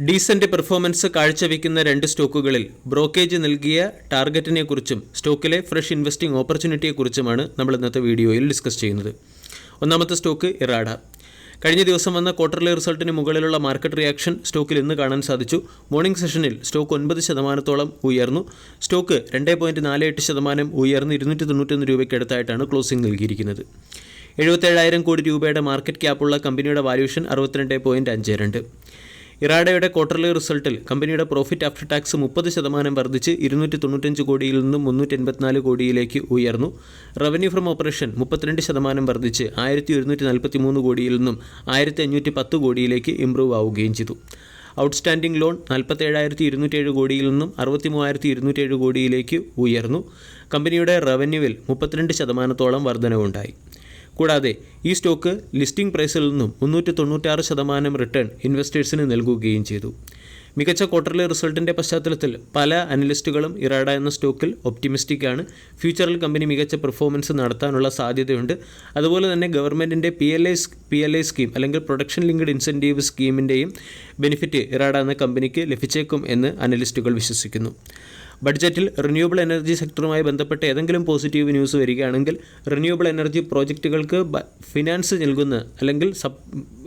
Decent performance കാഴ്ചവെക്കുന്ന രണ്ട് സ്റ്റോക്കുകളിൽ brokerage നൽകിയ ടാർഗറ്റിനെക്കുറിച്ചും സ്റ്റോക്കിലെ fresh investing ഓപ്പർച്യൂണിറ്റിയെക്കുറിച്ചുമാണ് നമ്മൾ ഇന്നത്തെ വീഡിയോയിൽ ഡിസ്കസ് ചെയ്യുന്നത്. ഒന്നാമത്തെ സ്റ്റോക്ക് ഇറാഡ. കഴിഞ്ഞ ദിവസം വന്ന ക്വാർട്ടർലി റിസൾട്ടിന് മുകളിലുള്ള മാർക്കറ്റ് റിയാക്ഷൻ സ്റ്റോക്കിൽ ഇന്ന് കാണാൻ സാധിച്ചു. മോർണിംഗ് സെഷനിൽ സ്റ്റോക്ക് 9% ഉയർന്നു. സ്റ്റോക്ക് 2.48% ഉയർന്ന് 291 രൂപയ്ക്കടുത്തായിട്ടാണ് ക്ലോസിംഗ് നൽകിയിരിക്കുന്നത്. 77,000 കോടി രൂപയുടെ മാർക്കറ്റ് ക്യാപ്പുള്ള കമ്പനിയുടെ വാല്യൂഷൻ 62.52. ഇറാഡയുടെ ക്വാർട്ടർലി റിസൾട്ടിൽ കമ്പനിയുടെ പ്രോഫിറ്റ് ആഫ്റ്റർ ടാക്സ് 30% വർദ്ധിച്ച് 295 കോടിയിൽ നിന്നും 384 കോടിയിലേക്ക് ഉയർന്നു. റവന്യൂ ഫ്രം ഓപ്പറേഷൻ 32% വർദ്ധിച്ച് 1,143 കോടിയിൽ നിന്നും 1,510 കോടിയിലേക്ക് ഇംപ്രൂവ് ആവുകയും ചെയ്തു. ഔട്ട്സ്റ്റാൻഡിംഗ് ലോൺ 47,207 കോടിയിൽ നിന്നും 63,207 കോടിയിലേക്ക് ഉയർന്നു. കമ്പനിയുടെ റവന്യൂവിൽ 32% വർധനവുണ്ടായി. കൂടാതെ ഈ സ്റ്റോക്ക് ലിസ്റ്റിംഗ് പ്രൈസിൽ നിന്നും 396% റിട്ടേൺ ഇൻവെസ്റ്റേഴ്സിന് നൽകുകയും ചെയ്തു. മികച്ച ക്വാർട്ടർലി റിസൾട്ടിൻ്റെ പശ്ചാത്തലത്തിൽ പല അനലിസ്റ്റുകളും ഇറാഡ എന്ന സ്റ്റോക്കിൽ ഒപ്റ്റിമിസ്റ്റിക് ആണ്. ഫ്യൂച്ചറിൽ കമ്പനി മികച്ച പെർഫോമൻസ് നടത്താനുള്ള സാധ്യതയുണ്ട്. അതുപോലെ തന്നെ ഗവൺമെൻറ്റിൻ്റെ PLI സ്കീം അല്ലെങ്കിൽ production linked incentive സ്കീമിൻ്റെയും benefit IREDA എന്ന കമ്പനിക്ക് ലഭിച്ചേക്കും എന്ന് അനലിസ്റ്റുകൾ വിശ്വസിക്കുന്നു. ബഡ്ജറ്റിൽ റിന്യൂവബിൾ എനർജി സെക്ടറുമായി ബന്ധപ്പെട്ട് ഏതെങ്കിലും പോസിറ്റീവ് ന്യൂസ് വരികയാണെങ്കിൽ റിന്യൂവബിൾ എനർജി പ്രോജക്റ്റുകൾക്ക് ഫിനാൻസ് നൽകുന്ന അല്ലെങ്കിൽ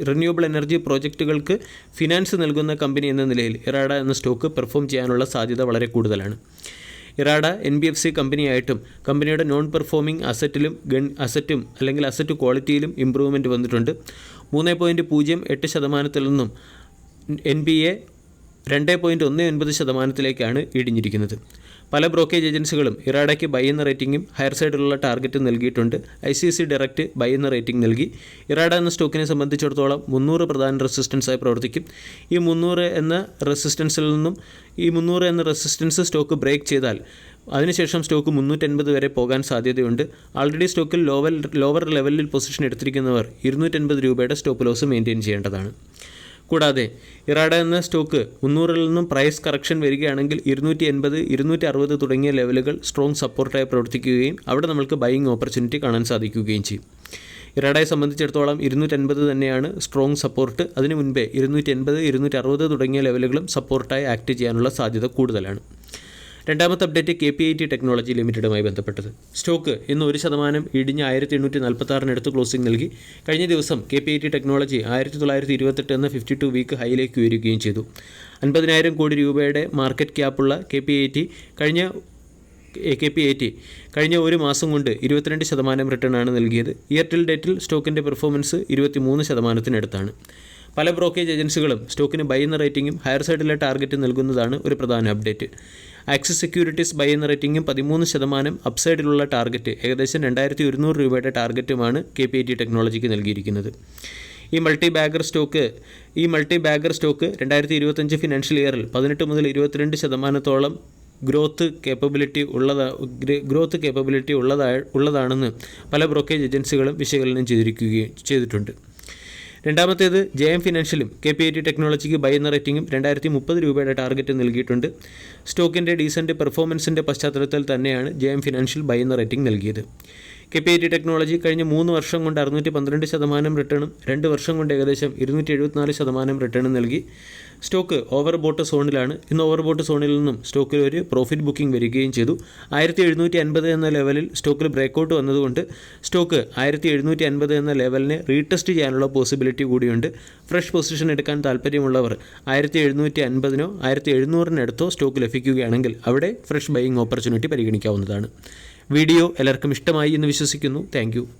റിന്യൂവബിൾ എനർജി പ്രോജക്റ്റുകൾക്ക് ഫിനാൻസ് നൽകുന്ന കമ്പനി എന്ന നിലയിൽ ഇറാഡ എന്ന സ്റ്റോക്ക് പെർഫോം ചെയ്യാനുള്ള സാധ്യത വളരെ കൂടുതലാണ്. ഇറാഡ NBFC കമ്പനിയായിട്ടും കമ്പനിയുടെ നോൺ പെർഫോമിംഗ് അസറ്റും അല്ലെങ്കിൽ അസറ്റ് ക്വാളിറ്റിയിലും ഇമ്പ്രൂവ്മെൻറ്റ് വന്നിട്ടുണ്ട്. 3.08% നിന്നും NPA 2.19% ഇടിഞ്ഞിരിക്കുന്നത്. പല ബ്രോക്കേജ് ഏജൻസികളും ഇറാഡയ്ക്ക് ബൈ എന്ന റേറ്റിംഗും ഹയർ സൈഡിലുള്ള ടാർഗറ്റ് നൽകിയിട്ടുണ്ട്. ICICI ഡയറക്റ്റ് ബൈ എന്ന റേറ്റിംഗ് നൽകി. ഇറാഡ എന്ന സ്റ്റോക്കിനെ സംബന്ധിച്ചിടത്തോളം 300 പ്രധാന റെസിസ്റ്റൻസായി പ്രവർത്തിക്കും. ഈ 300 എന്ന റെസിസ്റ്റൻസ് സ്റ്റോക്ക് ബ്രേക്ക് ചെയ്താൽ അതിനുശേഷം സ്റ്റോക്ക് 380 വരെ പോകാൻ സാധ്യതയുണ്ട്. ആൾറെഡി സ്റ്റോക്കിൽ ലോവർ ലെവലിൽ പൊസിഷൻ എടുത്തിരിക്കുന്നവർ 280 രൂപയുടെ സ്റ്റോപ്പ് ലോസ് മെയിൻറ്റെയിൻ ചെയ്യേണ്ടതാണ്. കൂടാതെ ഇറാഡ എന്ന സ്റ്റോക്ക് 300-ൽ നിന്നും പ്രൈസ് കറക്ഷൻ വരികയാണെങ്കിൽ 280, 260 തുടങ്ങിയ ലെവലുകൾ സ്ട്രോങ് സപ്പോർട്ടായി പ്രവർത്തിക്കുകയും അവിടെ നമ്മൾക്ക് ബൈയിങ് ഓപ്പർച്യൂണിറ്റി കാണാൻ സാധിക്കുകയും ചെയ്യും. ഇറാഡയെ സംബന്ധിച്ചിടത്തോളം 280 തന്നെയാണ് സ്ട്രോങ് സപ്പോർട്ട്. അതിനു മുൻപേ 280, 260 തുടങ്ങിയ ലെവലുകളും സപ്പോർട്ടായി ആക്ട് ചെയ്യാനുള്ള സാധ്യത കൂടുതലാണ്. രണ്ടാമത്തെ അപ്ഡേറ്റ് KPIT ടെക്നോളജി ലിമിറ്റഡുമായി ബന്ധപ്പെട്ടത്. സ്റ്റോക്ക് ഇന്ന് 1% ഇടിഞ്ഞ് 1,846 ക്ലോസിംഗ് നൽകി. കഴിഞ്ഞ ദിവസം KPIT ടെക്നോളജി 1928 എന്ന 52 വീക്ക് ഹൈയിലേക്ക് ഉയരുകയും ചെയ്തു. 50,000 കോടി രൂപയുടെ മാർക്കറ്റ് ക്യാപ്പുള്ള KPIT കഴിഞ്ഞ ഒരു മാസം കൊണ്ട് 22% റിട്ടേൺ ആണ് നൽകിയത്. ഇയർ ടിൽ ഡേറ്റിൽ സ്റ്റോക്കിൻ്റെ പെർഫോമൻസ് 23%-അടുത്താണ്. പല ബ്രോക്കേജ് ഏജൻസികളും സ്റ്റോക്കിന് ബൈ എന്ന റേറ്റിംഗും ഹയർ സൈഡിലെ ടാർഗറ്റ് നൽകുന്നതാണ് ഒരു പ്രധാന അപ്ഡേറ്റ്. ആക്സിസ് സെക്യൂരിറ്റീസ് ബൈ എന്ന റേറ്റിംഗും 13% അപ്സൈഡിലുള്ള ടാർഗറ്റ് ഏകദേശം 2,100 രൂപയുടെ ടാർഗറ്റുമാണ് KPIT ടെക്നോളജിക്ക് നൽകിയിരിക്കുന്നത്. ഈ മൾട്ടി ബാഗർ സ്റ്റോക്ക് 2025 ഫിനാൻഷ്യൽ ഇയറിൽ 18 മുതൽ 22% ഗ്രോത്ത് കേപ്പബിലിറ്റി ഉള്ളതാണെന്ന് പല ബ്രോക്കേജ് ഏജൻസികളും വിശകലനം ചെയ്തിട്ടുണ്ട്. രണ്ടാമത്തേത് JM ഫിനാൻഷ്യലും KPIT ടെക്നോളജിക്ക് ബൈ എന്ന റേറ്റിംഗും 2,030 രൂപയുടെ ടാർഗറ്റ് നൽകിയിട്ടുണ്ട്. സ്റ്റോക്കിൻ്റെ ഡീസൻറ്റ് പെർഫോമൻസിൻ്റെ പശ്ചാത്തലത്തിൽ തന്നെയാണ് JM ഫിനാൻഷ്യൽ ബൈ എന്ന റേറ്റിംഗ് നൽകിയത്. KPIT ടെക്നോളജി കഴിഞ്ഞ 3 വർഷം കൊണ്ട് 612% റിട്ടേണും 2 വർഷം കൊണ്ട് ഏകദേശം 274% റിട്ടേണും നൽകി. സ്റ്റോക്ക് ഓവർബോട്ട് സോണിലാണ്. ഇന്ന് ഓവർബോട്ട് സോണിൽ നിന്നും സ്റ്റോക്കിൽ ഒരു പ്രോഫിറ്റ് ബുക്കിംഗ് വരികയും ചെയ്തു. 1,750 എന്ന ലെവലിൽ സ്റ്റോക്കിൽ ബ്രേക്കൗട്ട് വന്നതുകൊണ്ട് സ്റ്റോക്ക് 1,750 എന്ന ലെവലിനെ റീടെസ്റ്റ് ചെയ്യാനുള്ള പോസിബിലിറ്റി കൂടിയുണ്ട്. ഫ്രഷ് പൊസിഷൻ എടുക്കാൻ താല്പര്യമുള്ളവർ 1,750-നോ 1,700-നടുത്തോ സ്റ്റോക്ക് ലഭിക്കുകയാണെങ്കിൽ അവിടെ ഫ്രഷ് ബൈയിങ് ഓപ്പർച്യൂണിറ്റി പരിഗണിക്കാവുന്നതാണ്. വീഡിയോ എല്ലാവർക്കും ഇഷ്ടമായി എന്ന് വിശ്വസിക്കുന്നു. Thank you.